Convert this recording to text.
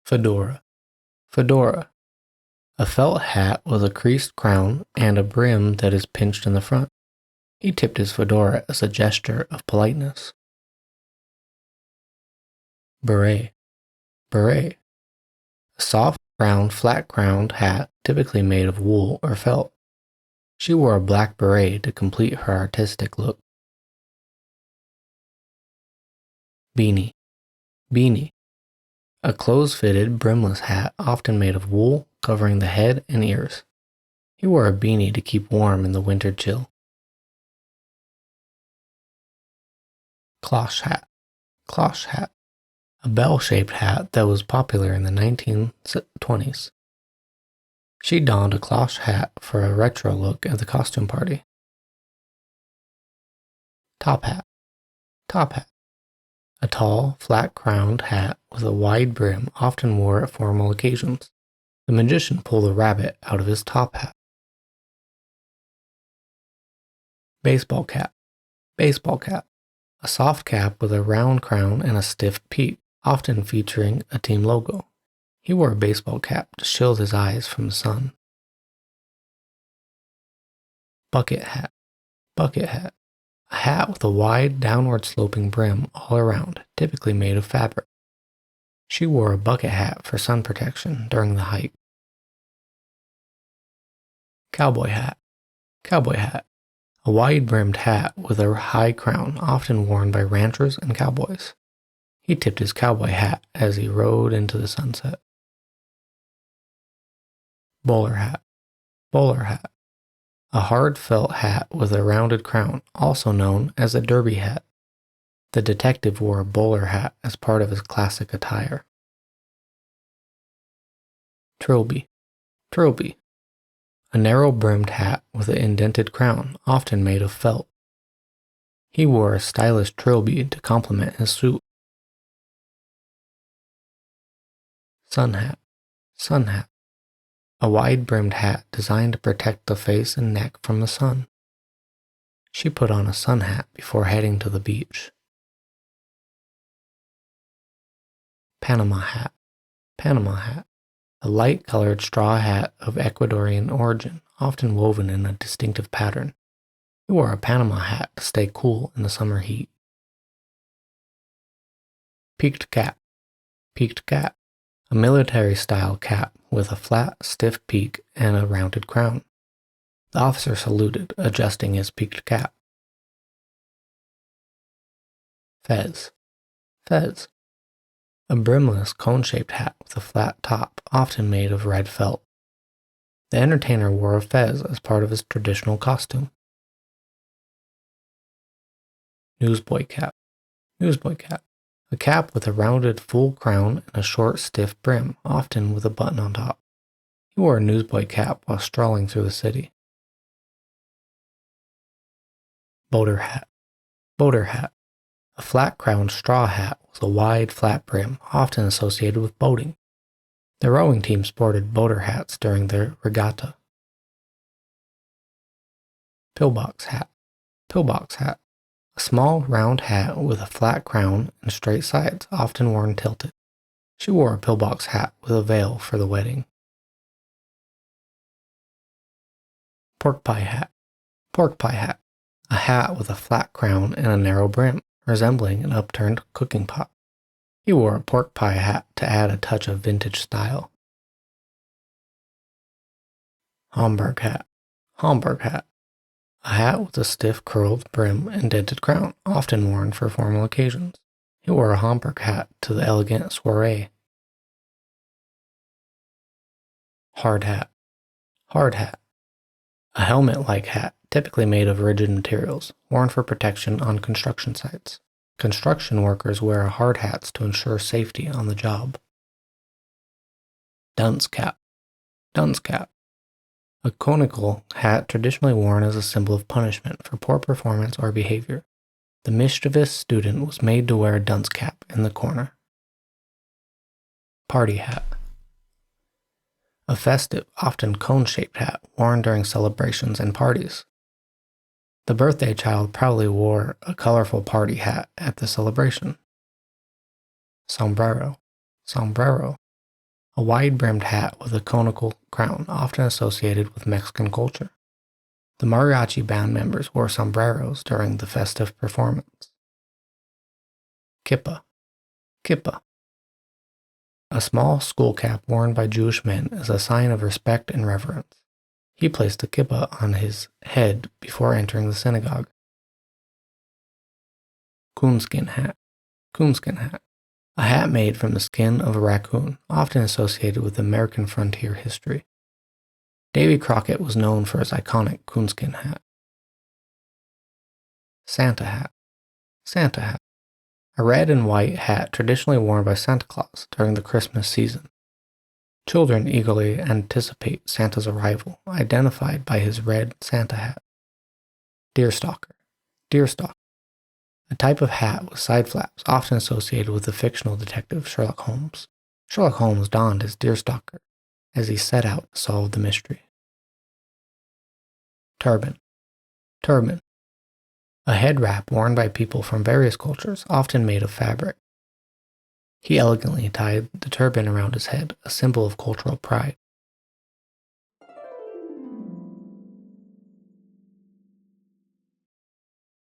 Fedora. Fedora. A felt hat with a creased crown and a brim that is pinched in the front. He tipped his fedora as a gesture of politeness. Beret. Beret. A soft, round, flat-crowned hat typically made of wool or felt. She wore a black beret to complete her artistic look. Beanie. Beanie. A close-fitted, brimless hat often made of wool, covering the head and ears. He wore a beanie to keep warm in the winter chill. Cloche hat. Cloche hat. A bell-shaped hat that was popular in the 1920s. She donned a cloche hat for a retro look at the costume party. Top hat. Top hat. A tall, flat-crowned hat with a wide brim often worn at formal occasions. The magician pulled a rabbit out of his top hat. Baseball cap. Baseball cap. A soft cap with a round crown and a stiff peak, often featuring a team logo. He wore a baseball cap to shield his eyes from the sun. Bucket hat. Bucket hat. A hat with a wide, downward-sloping brim all around, typically made of fabric. She wore a bucket hat for sun protection during the hike. Cowboy hat. Cowboy hat. A wide-brimmed hat with a high crown, often worn by ranchers and cowboys. He tipped his cowboy hat as he rode into the sunset. Bowler hat. Bowler hat. A hard felt hat with a rounded crown, also known as a derby hat. The detective wore a bowler hat as part of his classic attire. Trilby. Trilby. A narrow-brimmed hat with an indented crown, often made of felt. He wore a stylish trilby to complement his suit. Sun hat. Sun hat. A wide-brimmed hat designed to protect the face and neck from the sun. She put on a sun hat before heading to the beach. Panama hat. Panama hat. A light-colored straw hat of Ecuadorian origin, often woven in a distinctive pattern. He wore a Panama hat to stay cool in the summer heat. Peaked cap. Peaked cap. A military-style cap with a flat, stiff peak and a rounded crown. The officer saluted, adjusting his peaked cap. Fez. Fez. A brimless, cone-shaped hat with a flat top, often made of red felt. The entertainer wore a fez as part of his traditional costume. Newsboy cap. Newsboy cap. A cap with a rounded full crown and a short, stiff brim, often with a button on top. He wore a newsboy cap while strolling through the city. Boater hat. Boater hat. A flat-crowned straw hat with a wide, flat brim, often associated with boating. The rowing team sported boater hats during their regatta. Pillbox hat. Pillbox hat. A small, round hat with a flat crown and straight sides, often worn tilted. She wore a pillbox hat with a veil for the wedding. Pork pie hat. Pork pie hat. A hat with a flat crown and a narrow brim, resembling an upturned cooking pot. He wore a pork pie hat to add a touch of vintage style. Homburg hat. Homburg hat. A hat with a stiff curled brim and dented crown, often worn for formal occasions. He wore a Homburg hat to the elegant soiree. Hard hat. Hard hat. A helmet-like hat, typically made of rigid materials, worn for protection on construction sites. Construction workers wear hard hats to ensure safety on the job. Dunce cap. Dunce cap. A conical hat traditionally worn as a symbol of punishment for poor performance or behavior. The mischievous student was made to wear a dunce cap in the corner. Party hat. A festive, often cone-shaped hat worn during celebrations and parties. The birthday child proudly wore a colorful party hat at the celebration. Sombrero. Sombrero. a wide-brimmed hat with a conical crown, often associated with Mexican culture. The mariachi band members wore sombreros during the festive performance. Kippa. Kippa. A small skull cap worn by Jewish men is a sign of respect and reverence. He placed a kippah on his head before entering the synagogue. Coonskin hat. Coonskin hat. A hat made from the skin of a raccoon, often associated with American frontier history. Davy Crockett was known for his iconic coonskin hat. Santa hat. Santa hat. A red and white hat traditionally worn by Santa Claus during the Christmas season. Children eagerly anticipate Santa's arrival, identified by his red Santa hat. Deerstalker. Deerstalker. A type of hat with side flaps often associated with the fictional detective Sherlock Holmes. Sherlock Holmes donned his deerstalker as he set out to solve the mystery. Turban. Turban. A head wrap worn by people from various cultures, often made of fabric. He elegantly tied the turban around his head, a symbol of cultural pride.